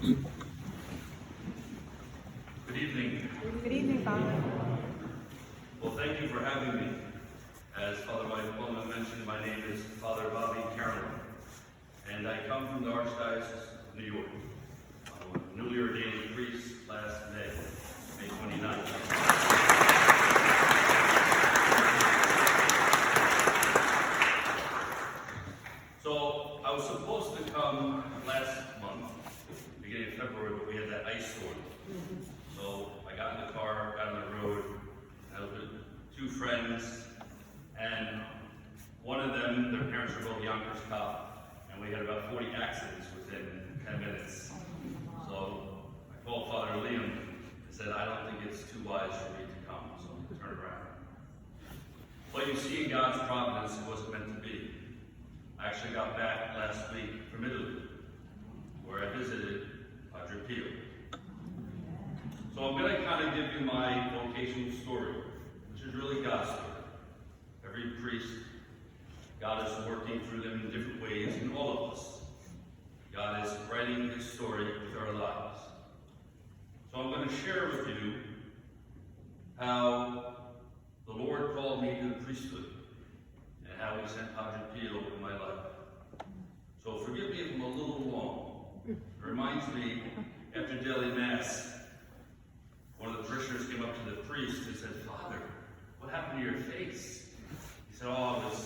Good evening. Good evening, Father. Well, thank you for having me. As Father White mentioned, my name is Father Bobby Carroll, and I come from the Archdiocese of New York. I was newly ordained priest last May 29th. So I was supposed to come last month, beginning of February, but we had that ice storm. So I got in the car, got on the road, I was with two friends, and one of them, their parents were both Yonkers cop, and we had about 40 accidents within 10 minutes. So I called Father Liam and said, I don't think it's too wise for me to come, so I turned around. But you see, in God's providence, it wasn't meant to be. I actually got back last week from Italy, where I visited Padre Pio. So I'm going to kind of give you my vocational story, which is really God's story. Every priest, God is working through them in different ways in all of us. God is writing His story with our lives. So I'm going to share with you how the Lord called me to the priesthood and how He sent Padre Pio in my life. So forgive me if I'm a little long. It reminds me, after daily Mass, one of the parishioners came up to the priest and said, Father, what happened to your face? He said, oh, I was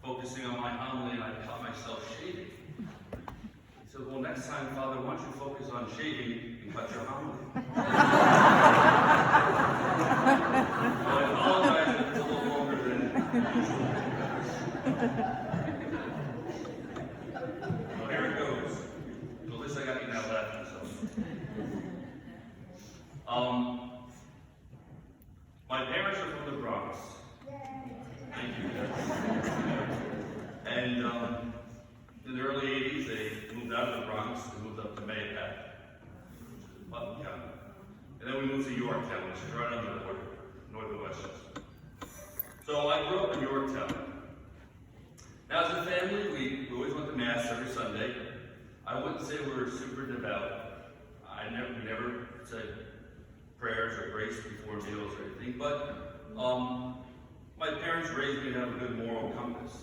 focusing on my homily and I caught myself shaving. He said, well, next time, Father, why don't you focus on shaving and cut your homily? So I apologize if it's a little longer than well, here it goes. So at least I got you now laughing, so. My parents are from the Bronx. Thank you. And in the early 80s, they moved out of the Bronx and moved up to Mayapack, which is Putnam County. And then we moved to Yorktown, which is right on the border, north of Westchester. So I grew up in Yorktown. Now, as a family, we always went to Mass every Sunday. I wouldn't say we were super devout. We never said prayers or grace before meals or anything, but my parents raised me to have a good moral compass.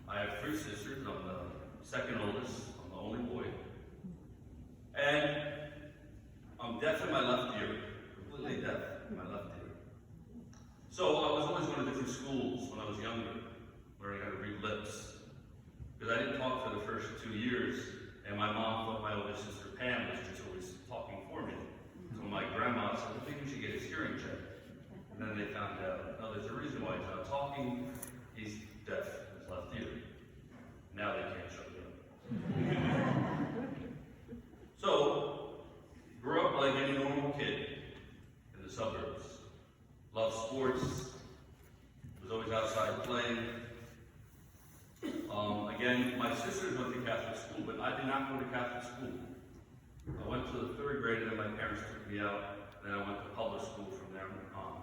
I have three sisters. I'm the second oldest. I'm the only boy. And I'm deaf in my left ear, completely deaf in my left ear. So I was always going to different schools when I was younger, learning how to read lips. Because I didn't talk for the first 2 years, and my mom thought my older sister Pam was just always talking for me. So my grandma said, I think we should get his hearing checked. And then they found out, no, there's a reason why he's not talking. He's deaf in his left ear. Now they can't shut me up. So, grew up like any normal kid in the suburbs. Loved sports. Was always outside playing. Again, my sisters went to Catholic school, but I did not go to Catholic school. I went to the 3rd grade, and then my parents took me out, and then I went to public school from there on.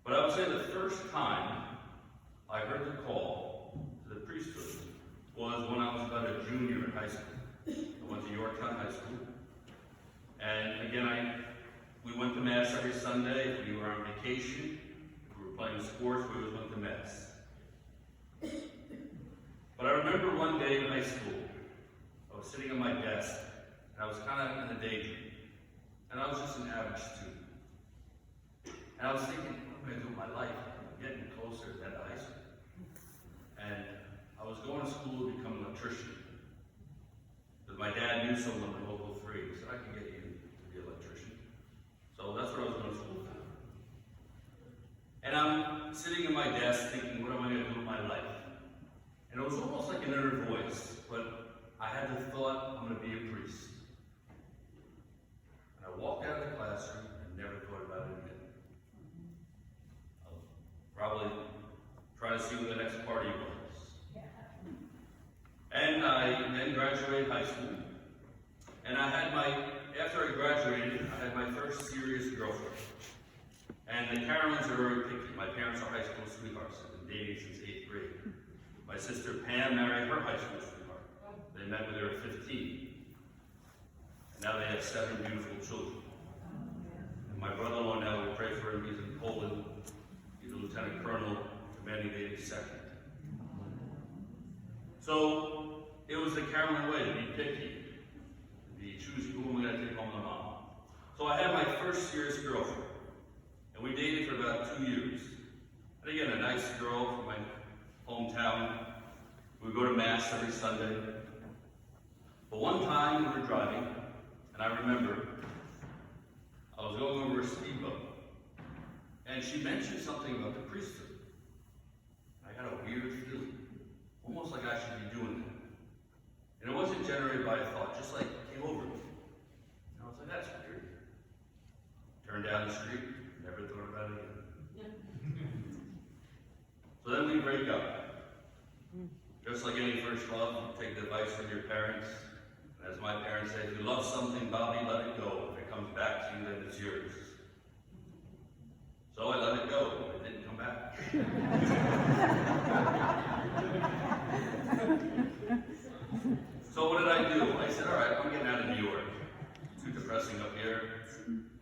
But I would say the first time I heard the call to the priesthood was when I was about a junior in high school. I went to Yorktown High School. And again, we went to Mass every Sunday. If we were on vacation, if we were playing sports, we always went to Mass. But I remember one day in high school, I was sitting at my desk, and I was kind of in a daydream. And I was just an average student. And I was thinking, what am I going to do with my life? I'm getting closer to that high school. And I was going to school to become an electrician. Because my dad knew someone in Local 3. He said, I can get you to be an electrician. So that's what I was going to school for. And I'm sitting at my desk thinking, what am I going to do with my life? And it was almost like an inner voice, but I had the thought, I'm going to be a priest. And I walked out of the classroom and never thought about it again. I'll probably try to see what the next party was. And I then graduated high school. And after I graduated, I had my first serious girlfriend. And the Carolines are very picky. My parents are high school sweethearts. I've been dating since 8th grade. My sister Pam married her high school sweetheart. They met when they were 15. Now they have 7 beautiful children. And my brother-in-law now, we pray for him. He's in Poland. He's a lieutenant colonel, commanding the 82nd. So it was the Caroline way to be picky, to be choosy. Who am I going to take home to mom? So I had my first serious girlfriend, and we dated for about 2 years. And again, a nice girl from my hometown. We would go to Mass every Sunday. But one time we were driving, and I remember I was going over a speedboat, and she mentioned something about the priesthood. I got a weird feeling, almost like I should be doing that. And it wasn't generated by a thought, just like came over me. And I was like, that's weird. Turned down the street, never thought about it again. So then we break up. Just like any first love, you take the advice from your parents. And as my parents say, if you love something, Bobby, let it go. If it comes back to you, then it's yours. So I let it go. It didn't come back. So what did I do? I said, all right, I'm getting out of New York. Too depressing up here.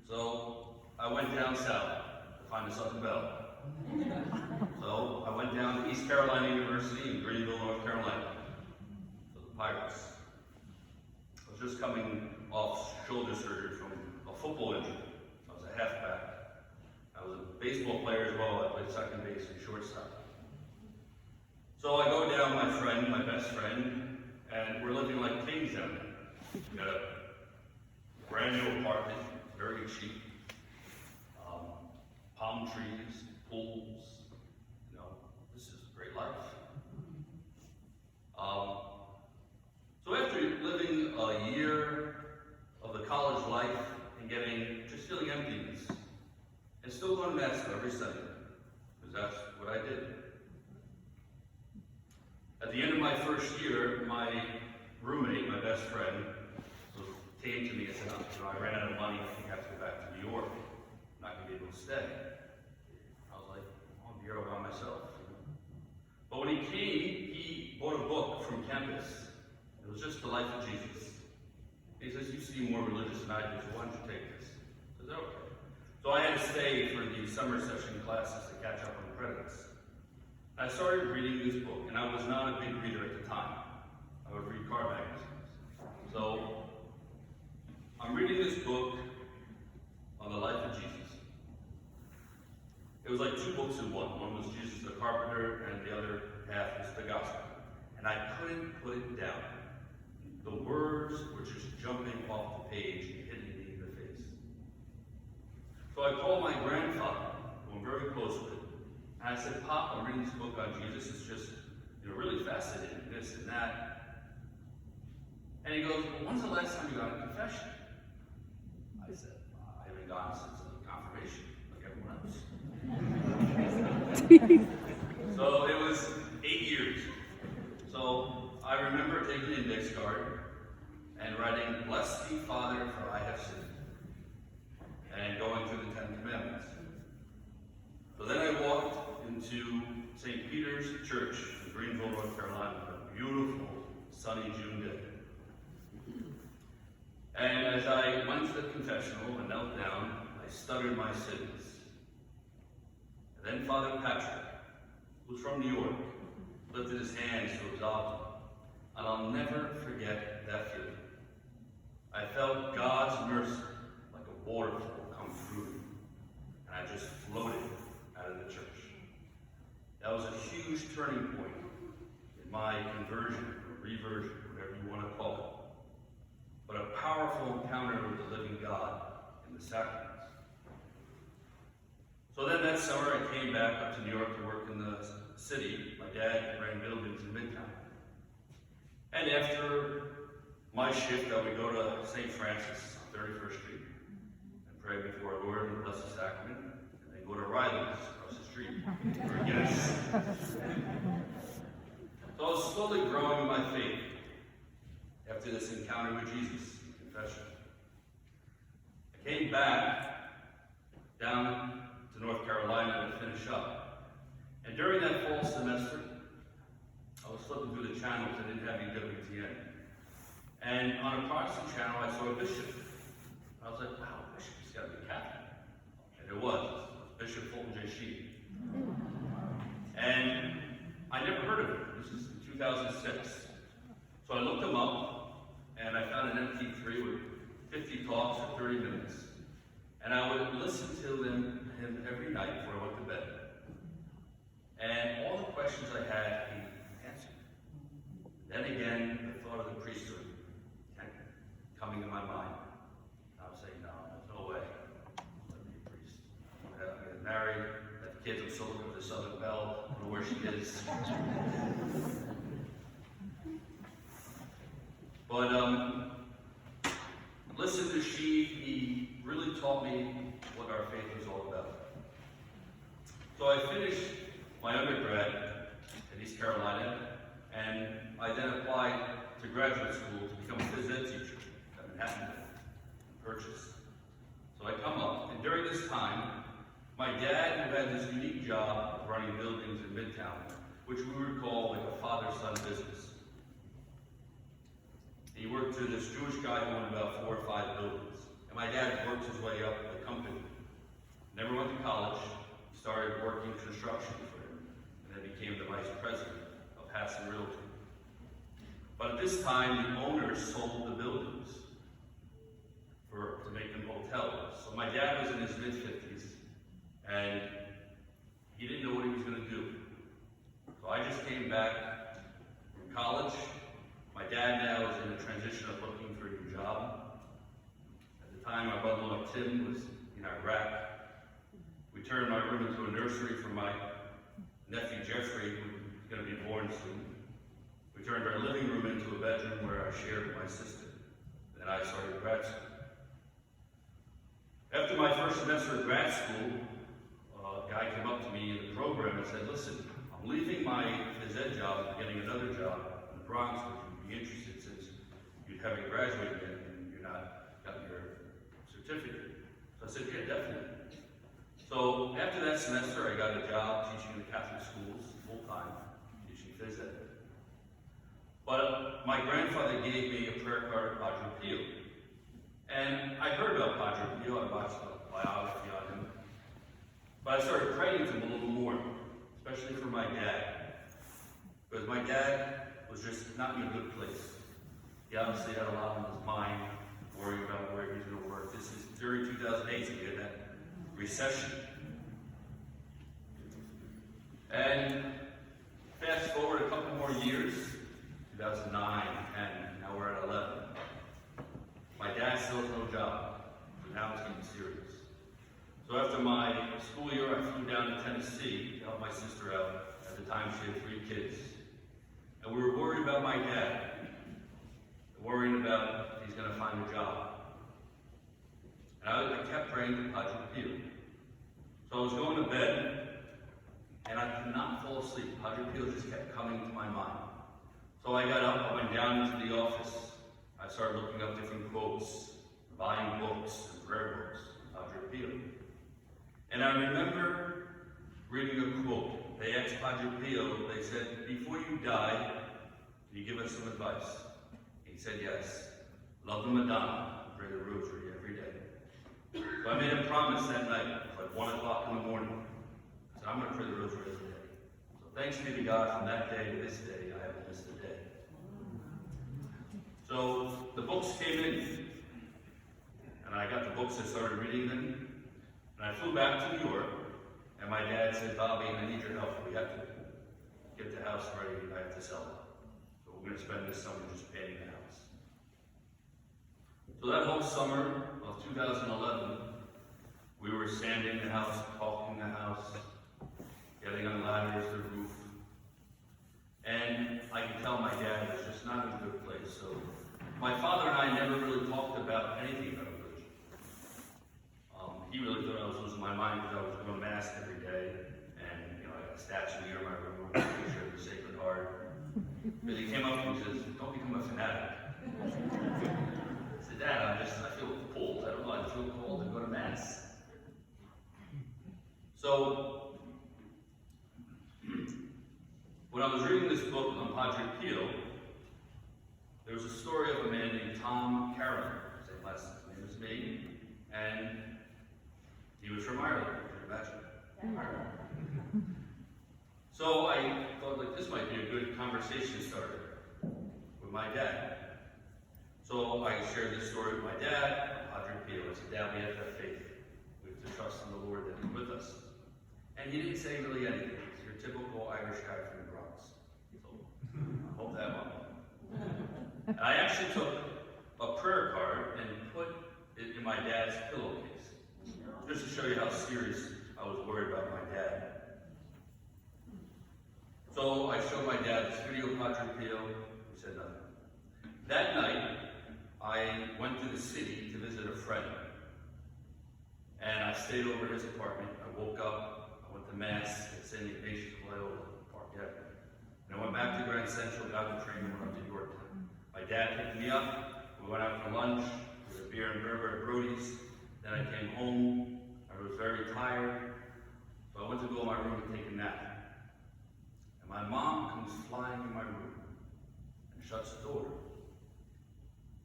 So I went down south to find a Southern Belle. So I went down to East Carolina University in Greenville, North Carolina. So the Pirates. I was just coming off shoulder surgery from a football injury. I was a halfback. I was a baseball player as well. I played second base and shortstop. So I go down, my best friend, and we're living like kings down there. We got a brand new apartment, very cheap. Palm trees, pools, this is a great life. So after living a year of the college life and just feeling emptiness, and still going to Mass every Sunday, because that's what I did. At the end of my first year, my roommate, my best friend, came to me and said, I ran out of money, I think I have to go back to New York. I'm not going to be able to stay. I was like, I'm here all by myself. But when he came, he bought a book from campus. It was just The Life of Jesus. He says, you seem more religious than I do, so why don't you take this? I said, okay. So I had to stay for the summer session classes to catch up on credits. I started reading this book, and I was not a big reader at the time. I would read car magazines. So I'm reading this book on the life of Jesus. It was like 2 books in one. One was Jesus the Carpenter, and the other half was the Gospel. And I couldn't put it down. The words were just jumping off the page and hitting me in the face. So I called my grandfather, who I'm very close with, and I said, Pop, I'm reading this book on Jesus. It's just, really fascinating, this and that. And he goes, well, when's the last time you got a confession? I said, I haven't gone since confirmation, like everyone else. So it was 8 years. So I remember taking an index card and writing, bless thee, Father, for I have sinned, and going through the 10 Commandments. So then I walked into St. Peter's Church in Greenville, North Carolina, a beautiful, sunny June day. And as I went to the confessional and knelt down, I stuttered my sins. And then Father Patrick, who's from New York, lifted his hands to absolve me. And I'll never forget that feeling. I felt God's mercy like a waterfall come through me. And I just floated out of the church. That was a huge turning point in my conversion, or reversion, whatever you want to call it. But a powerful encounter with the living God in the sacraments. So then that summer I came back up to New York to work in the city. My dad ran buildings in Midtown. And after my shift, I would go to St. Francis on 31st Street and pray before our Lord in the Blessed Sacrament, and then go to Riley's across the street for guests. So I was slowly growing in my faith after this encounter with Jesus in confession. I came back down to North Carolina to finish up. And during that fall semester, I was flipping through the channels. I didn't have EWTN. And on a Protestant channel, I saw a bishop. I was like, wow, bishop, he's got to be Catholic. And it was Bishop Fulton J. Sheedy. And I never heard of him. This is in 2006. So I looked him up, and I found an MP3 with 50 talks for 30 minutes. And I would listen to him every night before I went to bed. And all the questions I had, he answered. Then again, the thought of the priesthood coming to my mind. I was saying, no, there's no way. I'm going to be a priest. I'm going to get married, have kids. I'm still looking for the Southern Belle. I don't know where she is. But listen to he really taught me what our faith was all about. So I finished my undergrad in East Carolina, and I then applied to graduate school to become a phys ed teacher at Manhattan, Purchase. So I come up, and during this time, my dad, who had this unique job of running buildings in Midtown, which we would call like a father-son business. He worked for this Jewish guy who owned about 4 or 5 buildings. And my dad worked his way up the company. Never went to college. Started working construction for him. And then became the vice president of Hassan Realty. But at this time, the owners sold the buildings to make them hotels. So my dad was in his mid-50s, and he didn't know what he was going to do. So I just came back from college. My dad now is in the transition of looking for a new job. At the time, my brother-in-law Tim was in Iraq. We turned my room into a nursery for my nephew Jeffrey, who's going to be born soon. We turned our living room into a bedroom where I shared with my sister. Then I started grad school. After my first semester of grad school, a guy came up to me in the program and said, listen, I'm leaving my phys ed job and getting another job in the Bronx. Would you be interested since you haven't graduated yet and you're not got your certificate? So I said, yeah, definitely. So after that semester, I got a job teaching in the Catholic schools full-time, teaching phys ed. But my grandfather gave me a prayer card of Padre Pio. And I heard about Padre Pio, I watched a biography on him. But I started praying to him a little more, especially for my dad. Because my dad was just not in a good place. He obviously had a lot on his mind, worrying about where he was going to work. This is during 2008, so we had that recession. And fast forward a couple more years, 2009, 10, now we're at 11. My dad still has no job, so now it's getting serious. So after my school year, I flew down to Tennessee to help my sister out. At the time, she had 3 kids. And we were worried about my dad, worrying about if he's going to find a job. And I kept praying to Padre Pio. So I was going to bed, and I could not fall asleep. Padre Pio just kept coming to my mind. So I got up, I went down into the office. I started looking up different quotes, buying books and prayer books, Padre Pio. And I remember reading a quote. They asked Padre Pio, they said, before you die, can you give us some advice? He said, yes. Love the Madonna, pray the rosary every day. So I made a promise that night, like 1 o'clock in the morning. I said, I'm going to pray the rosary every day. So thanks be to God, from that day to this day, I haven't missed a day. So the books came in, and I got the books, I started reading them, and I flew back to New York, and my dad said, Bobby, I need your help. We have to get the house ready, I have to sell it. So we're going to spend this summer just painting the house. So that whole summer of 2011, we were sanding the house, caulking the house, getting on ladders to the roof. And I could tell my dad was just not in a good place. So my father and I never really talked about anything about religion. He really thought I was losing my mind because I was going to Mass every day. And, I got a statue near my room, a picture of the Sacred Heart. But he came up and says, don't become a fanatic. I said, Dad, I feel pulled. I don't know, I feel called to go to Mass. So, when I was reading this book on Padre Pio, there was a story of a man named Tom Carroll, same last name as me, and he was from Ireland, can you imagine? Ireland. So I thought like this might be a good conversation starter with my dad. So I shared this story with my dad, Padre Pio. I said, Dad, we have to have faith. We have to trust in the Lord that He's with us. And he didn't say really anything. He's your typical Irish guy from the Bronx. So I hope that went. I actually took a prayer card and put it in my dad's pillowcase, just to show you how serious I was worried about my dad. So I showed my dad this video, Padre Pio. He said nothing. That night, I went to the city to visit a friend. And I stayed over at his apartment. I woke up, I went to Mass at St. Ignatius Loyola Park Avenue. And I went back to Grand Central, got the train, and went up to Yorktown. My dad picked me up. We went out for lunch. We had a beer and burger at Brody's. Then I came home. I was very tired. So I went to go in my room and take a nap. And my mom comes flying in my room and shuts the door.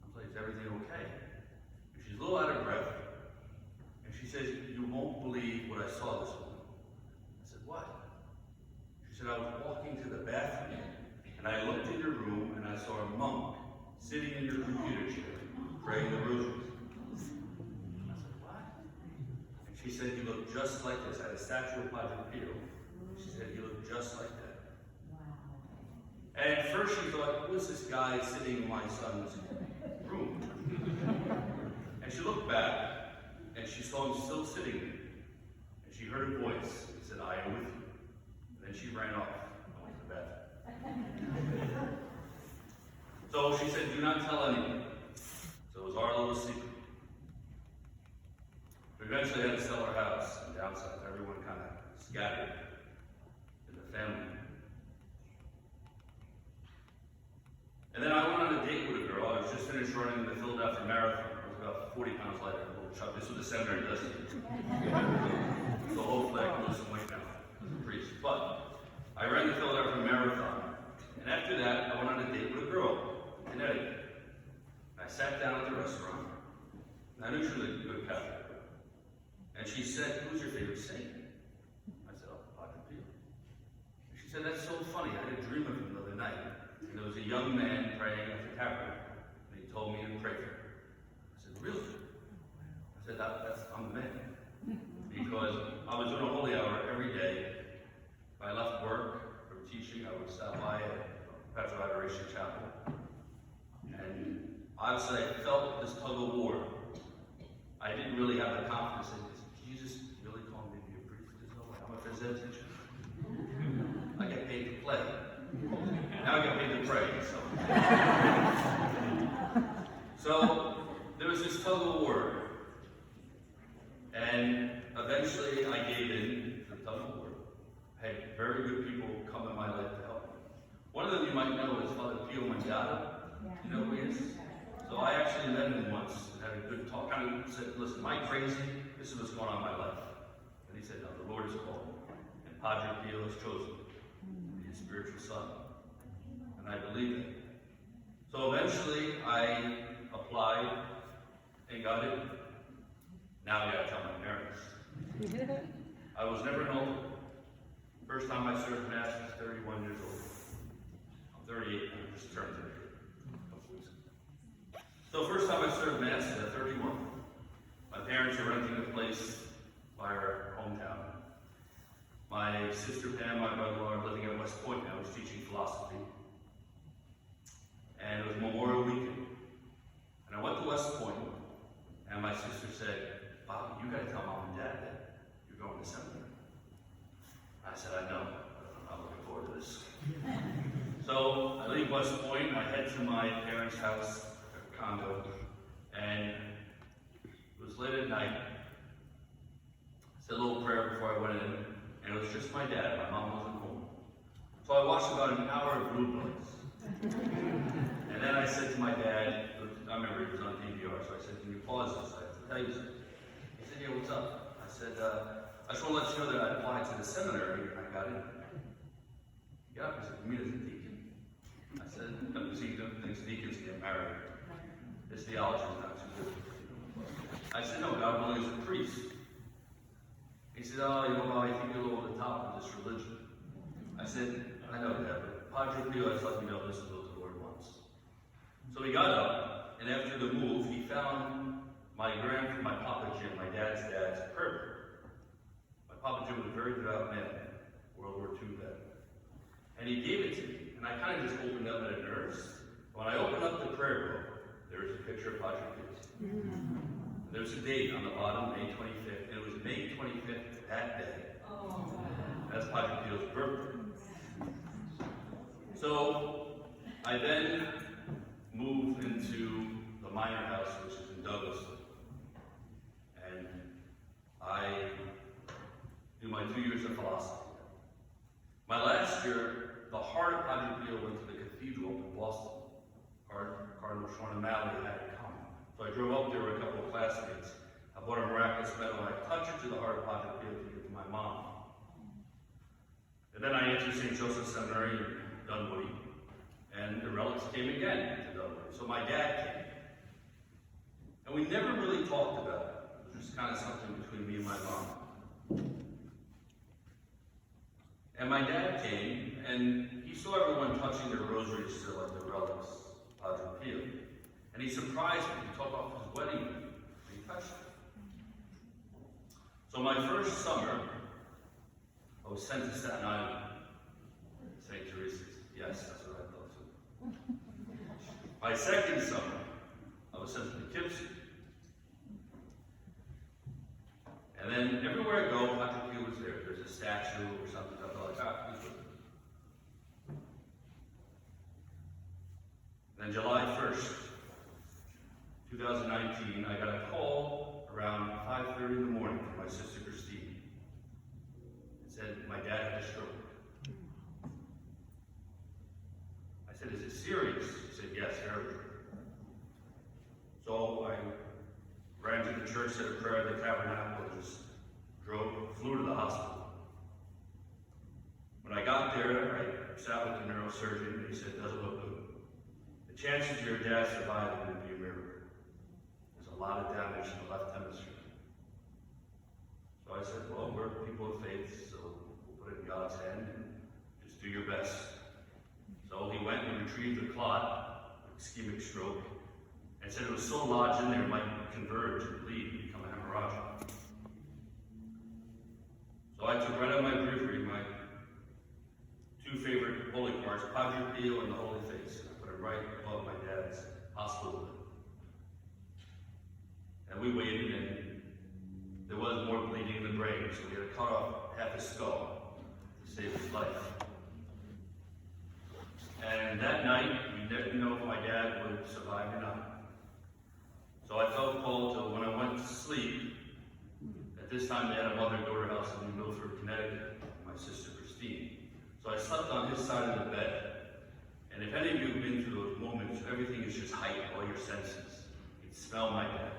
I'm like, is everything okay? And she's a little out of breath. And she says, you won't believe what I saw this morning. I said, what? She said, I was walking to the bathroom, and I looked in your room, and I saw a monk sitting in your computer chair, praying the rosary. I said, what? And she said, he looked just like this. I had a statue of Padre Pio. She said, he looked just like that. And at first she thought, who is this guy sitting in my son's room? And she looked back, and she saw him still sitting there. And she heard a voice that said, I am with you. And then she ran off and went to bed. So she said, do not tell anyone. So it was our little secret. We eventually had to sell our house and downsize. Everyone kind of scattered in the family. And then I went on a date with a girl. I was just finished running the Philadelphia Marathon. I was about 40 pounds lighter. This was a seminary, doesn't it? So hopefully I can lose some weight now as a priest. But I ran the Philadelphia Marathon. And after that, I went on a date with a girl in Connecticut. I sat down at the restaurant. And I knew she was a good Catholic. And she said, who's your favorite saint? I said, oh, Padre Pio. She said, that's so funny. I had a dream of him the other night. And there was a young man praying at the tabernacle. And he told me to pray for him. I said, really? I said, I'm the man. Because I was doing a holy hour every day. If I left work from teaching, I would stop by at Perpetual Adoration Chapel. And obviously I felt this tug of war. I didn't really have the confidence in this. Jesus really called me to be a priest? There's no way. I'm a phys ed teacher. I get paid to play. Now I get paid to pray. So there was this tug of war. And eventually I gave in to the tug of war. I had very good people come in my life to help me. One of them you might know is Father Pio Mangiata. You know who he is? So I actually met him once and had a good talk. Kind of said, listen, am I crazy? This is what's going on in my life. And he said, no, the Lord has called me. And Padre Pio has chosen me to be his spiritual son. And I believe it. So eventually I applied and got in. Now I gotta tell my parents. I was never an altar. First time I served Mass was 31 years old. I'm 38 and I just turned 30 a couple weeks ago. So first time I served Mass at 31. My parents were renting a place by our hometown. My sister Pam, my brother-in-law, are living at West Point now. I was teaching philosophy. And it was Memorial Weekend. And I went to West Point, and my sister said, Bobby, you gotta tell Mom and Dad that you're going to seminary. I said, I know, but I'm not looking forward to this. So I leave West Point, I head to my parents' house, a condo, and it was late at night. I said a little prayer before I went in, and it was just my dad. My mom wasn't home. So I watched about an hour of Blue Bloods. And then I said to my dad, I remember he was on DVR, so I said, can you pause this? I have to tell you something. He said, yeah, what's up? I said, I just want to let you know that I applied to the seminary and I got in. He got up and said, you mean as a deacon? I said, I'm seeing thinks deacons get married. theology is not too good. I said, no, God willing as a priest. He said, oh, you know, I think you're a little over the top of this religion. I said, I know that, but Padre Pio has let me know this is what the Lord wants. So he got up, and after the move, he found my Papa Jim, my dad's prayer book. My Papa Jim was a very devout man, World War II vet. And he gave it to me, and I kind of just opened up at a nurse. When I opened up the prayer book, there was a picture of Padre Pio. There was a date on the bottom, May 25th, and it was May 25th that day. Oh, wow. That's Padre Pio's birthday. So I then moved into the minor house, which is in Douglas. And I do my 2 years of philosophy. My last year, the heart of Padre Pio went to the cathedral in Boston. Cardinal Sean O'Malley had it come. So I drove up there with a couple of classmates. I bought a miraculous medal, and I touched it to the heart of Padre Pio to give to my mom. And then I entered St. Joseph's Seminary in Dunwoody, and the relics came again to Dunwoody. So my dad came. And we never really talked about it. It was just kind of something between me and my mom. And my dad came, and he saw everyone touching their rosaries still at the relics, Padre Pio. And he surprised me. He took off his wedding ring, and he touched it. So my first summer, I was sent to Staten Island, St. Teresa's. Yes, that's what I thought too. My second summer, I was sent to Poughkeepsie. And then everywhere I go, Padre Pio was there. There's a statue or something. I felt like, he's with me. Then July 1st, 2019, I got a call around 5:30 in the morning from my sister Christine. It said my dad had a stroke. I said, is it serious? She said, yes, very. So I ran to the church, said a prayer at the tabernacle, and just flew to the hospital. When I got there, I sat with the neurosurgeon, and he said, it doesn't look good. The chances of your dad surviving would be a miracle. There's a lot of damage in the left hemisphere. So I said, well, we're people of faith, so we'll put it in God's hand and just do your best. So he went and retrieved the clot, ischemic stroke, and said it was so lodged in there it might converge and bleed and become a hemorrhagic. So I took right out my breviary my two favorite holy cards, Padre Pio and the Holy Face, and I put it right above my dad's hospital bed. And we waited, and there was more bleeding in the brain, so we had to cut off half his skull to save his life. And that night, we didn't know if my dad would survive or not. So I felt called to, when I went to sleep, at this time they had a mother-daughter house in New Milford, Connecticut, with my sister Christine. So I slept on his side of the bed. And if any of you have been through those moments, everything is just heightened, all your senses. You can smell my dad.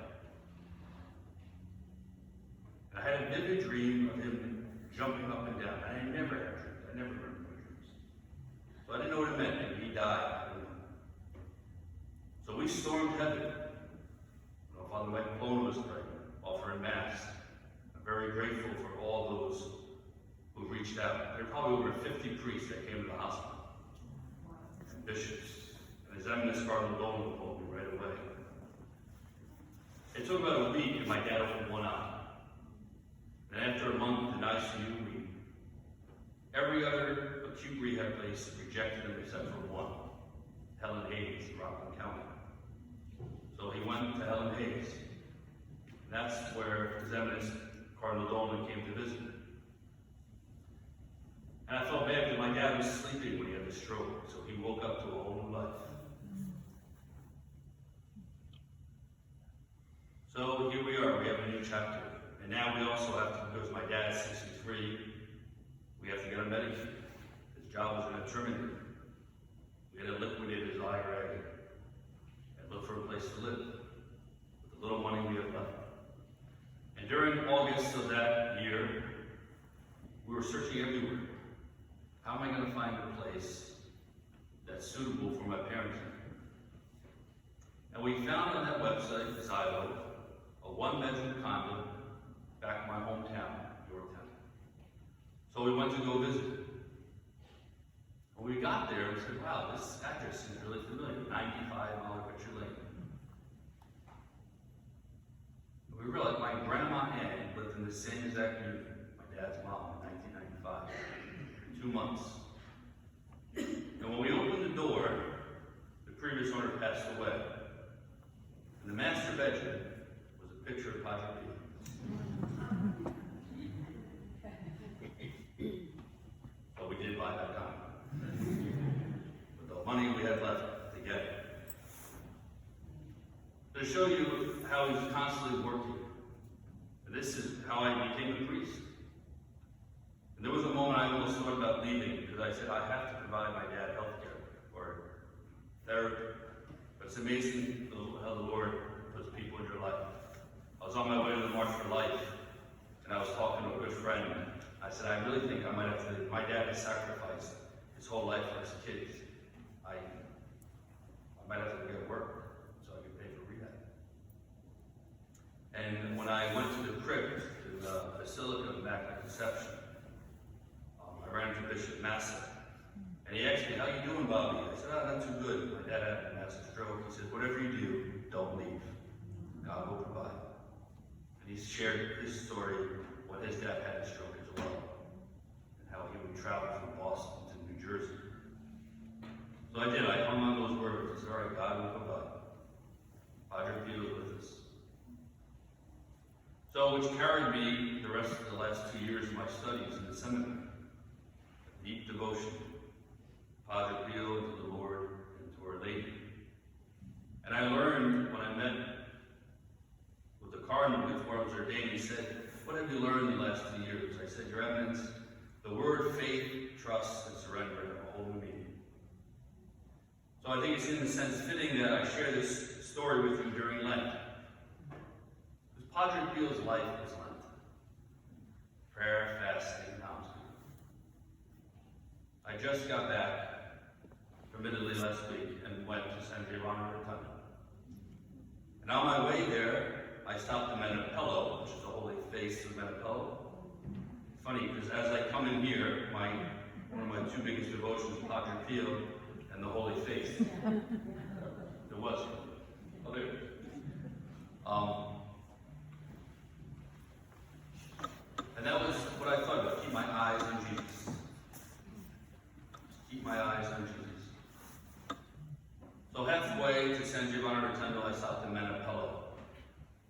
And I had a vivid dream of him jumping up and down. And I never had dreams. I never remember my dreams. So I didn't know what it meant. Maybe he died. I don't know. So we stormed heaven. Father Mike Plone was pregnant, offering Mass. I'm very grateful for all those who reached out. There are probably over 50 priests that came to the hospital, and bishops, and His Eminence Cardinal Dolan called me right away. It took about a week, and my dad opened one eye. And after a month in ICU, every other acute rehab place rejected him except for one, Helen Hayes, in Rockland County. So he went to Helen Hayes. And that's where His Eminence Cardinal Dolan came to visit. And I felt bad because my dad was sleeping when he had the stroke, so he woke up to a whole new life. So here we are, we have a new chapter. And now we also have to, because my dad's 63, we have to get him medicated. His job was going to terminate. We had to liquidate his IRA and look for a place to live with the little money we had left. And during August of that year, we were searching everywhere. How am I going to find a place that's suitable for my parenting? And we found on that website, Zillow, a one-bedroom condo back in my hometown, Yorktown. So we went to go visit. When we got there, we said, wow, this address seems really familiar, 95 Mile Picture Lane. And we realized my grandma Ann lived in the same exact unit, my dad's mom, in 1995, 2 months. And when we opened the door, the previous owner passed away. And the master bedroom was a picture of Padre Pio. So we did buy that condo. With the money we had left to get it. To show you how he's constantly working. This is how I became a priest. And there was a moment I almost thought about leaving because I said, I have to provide my dad health care or therapy. But it's amazing how the Lord puts people in your life. I was on my way to the March for Life, and I was talking to a good friend. I said, I really think I might have to, my dad has sacrificed his whole life for his kids. I might have to get work so I can pay for rehab. And when I went to the crypt, to the Basilica of Immaculate Conception, I ran into Bishop Massa. And he asked me, how you doing, Bobby? I said, oh, not too good. My dad had a massive stroke. He said, whatever you do, don't leave. God will provide. And he shared his story when his dad had a stroke as well. And how he would travel from Boston to New Jersey. So I did. I hung on those words. I said, all right, God will provide. Padre Pio is with us. So, which carried me the rest of the last 2 years of my studies in the seminary. Deep devotion, Padre Pio, to the Lord, and to Our Lady. And I learned when I met with the Cardinal before I was ordained, he said, what have you learned in the last 2 years? I said, Your Eminence, the word faith, trust, and surrender have a whole new meaning. So I think it's in a sense fitting that I share this story with you during Lent. Because Padre Pio's life is Lent. Prayer, fasting, I just got back from Italy last week and went to San Giovanni Rotondo. And on my way there, I stopped in Menapello, which is the holy face of Menapello. Funny, because as I come in here, one of my 2 biggest devotions, Padre Pio and the Holy Face. There was. Oh, there. And that was what I thought about, keep my eyes on Jesus. Keep my eyes on Jesus. So halfway to San Giovanni Rotondo, I stopped in Menapello,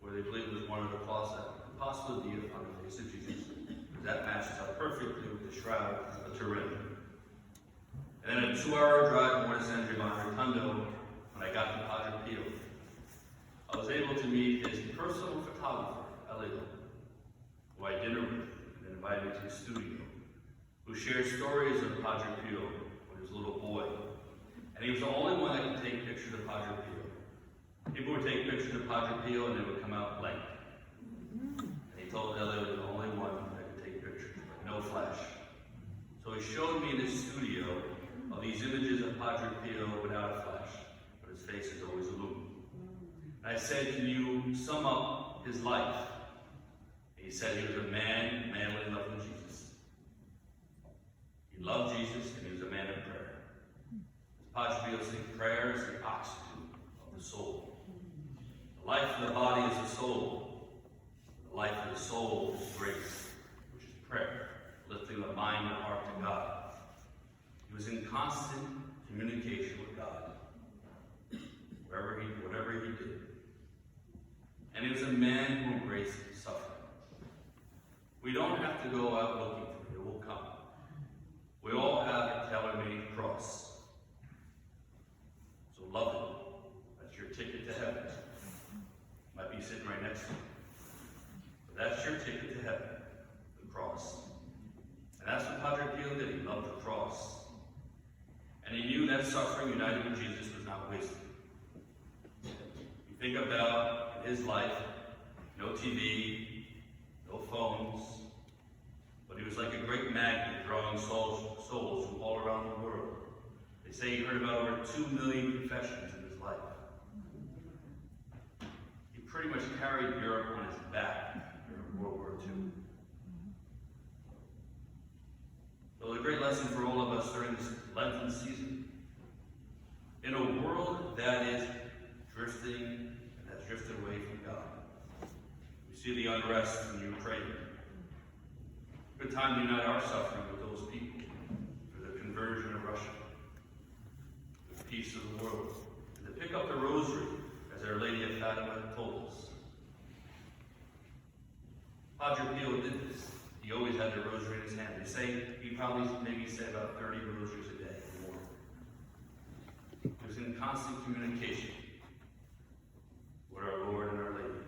where they believe was one of the Apostoli Dei on the face of Jesus. That matches up perfectly with the shroud of Turin. And then a 2-hour drive more to San Giovanni Rotondo, when I got to Padre Pio, I was able to meet his personal photographer, Elio, who I dinner with and invited me to his studio, who shared stories of Padre Pio when he was a little boy. And he was the only one that could take pictures of Padre Pio. People would take pictures of Padre Pio and they would come out blank. And he told Elio he was the only one that could take pictures, but no flash. So he showed me in his studio of these images of Padre Pio without a flash, but his face is always illumined. And I said, can you sum up his life? And he said he was a man manly loving Jesus. He loved Jesus and he was a man of prayer. Padre Pio said prayer is the oxygen of the soul. The life of the body is the soul. The life of the soul is grace, which is prayer, lifting the mind and heart to God. He was in constant communication with God, whatever he did. And he was a man who embraced suffering. We don't have to go out looking for it, it will come. We all have a tailor-made cross. So love it. That's your ticket to heaven. Might be sitting right next to you. But that's your ticket to heaven, the cross. And that's what Padre Pio did. He loved the cross. And he knew that suffering united with Jesus was not wasted. You think about his life, no TV, no phones, but he was like a great magnet drawing souls from all around the world. They say he heard about over 2 million confessions in his life. pretty much carried Europe on his back during World War II. So the great lesson for all of us during this Lenten season, in a world that is drifting and has drifted away from God. We see the unrest in Ukraine. Good time to unite our suffering with those people for the conversion of Russia, the peace of the world, and to pick up the rosary, as Our Lady of Fatima told us. Padre Pio did this. He always had the rosary in his hand. They say he probably maybe said about 30 rosaries a day or more. He was in constant communication with our Lord and Our Lady.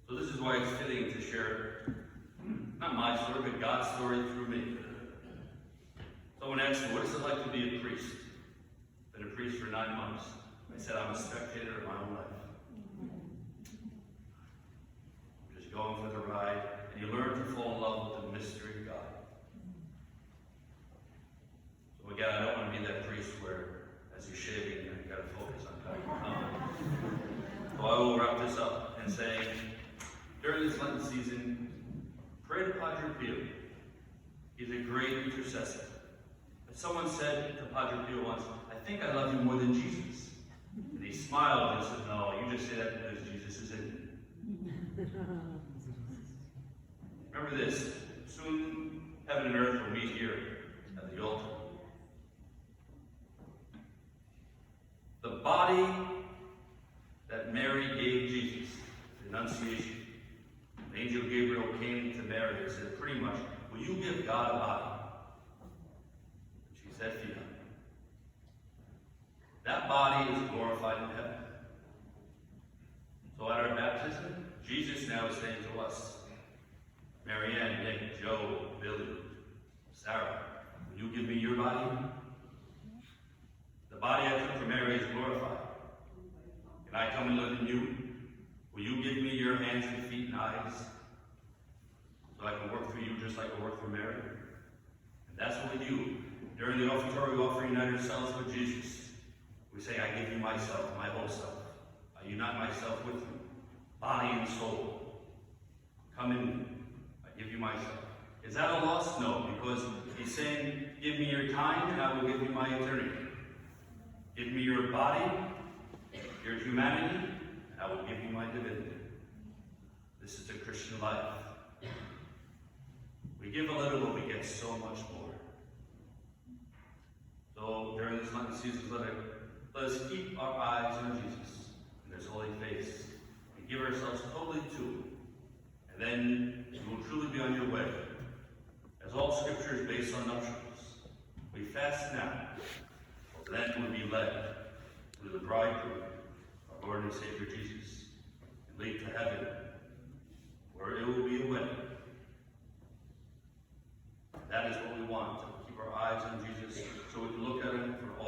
So this is why it's fitting to share, not my story, but God's story through me. Someone asked me, what is it like to be a priest? Been a priest for 9 months. I said, I'm a spectator of my own life. Just going for the ride, and you learn to fall in love with the mystery of God. So again, I don't want to be that priest where, as you're shaving, you got to focus on God. So I will wrap this up and say, during this Lenten season, pray to Padre Pio. He's a great intercessor. But someone said to Padre Pio once, I think I love you more than Jesus. And he smiled and said, no, you just say that because Jesus is in you. Remember this, soon heaven and earth will meet here at the altar. The body that Mary gave Jesus, the Annunciation, the angel Gabriel came to Mary and said pretty much, will you give God a body? She said, Fiat. That body is glorified in heaven. So at our baptism, Jesus now is saying to us, Marianne, Nick, Joe, Billy, Sarah, will you give me your body? The body I took from Mary is glorified. Can I come and live in you? Will you give me your hands and feet and eyes so I can work through you just like I work through Mary? And that's what we do. During the offertory, we offer unite ourselves with Jesus. We say, I give you myself, my whole self. I unite myself with you, body and soul. Come in me. I give you myself. Is that a loss? No, because he's saying, give me your time and I will give you my eternity. Give me your body, your humanity, and I will give you my divinity. This is the Christian life. We give a little, but we get so much more. So during this Lenten season, let us keep our eyes on Jesus and his holy face and give ourselves totally to him. And then you will truly be on your way. As all scripture is based on nuptials, we fast now, but then we'll be led to the bridegroom, our Lord and Savior Jesus, and lead to heaven, where it will be a wedding. That is what we want, to keep our eyes on Jesus so we can look at him for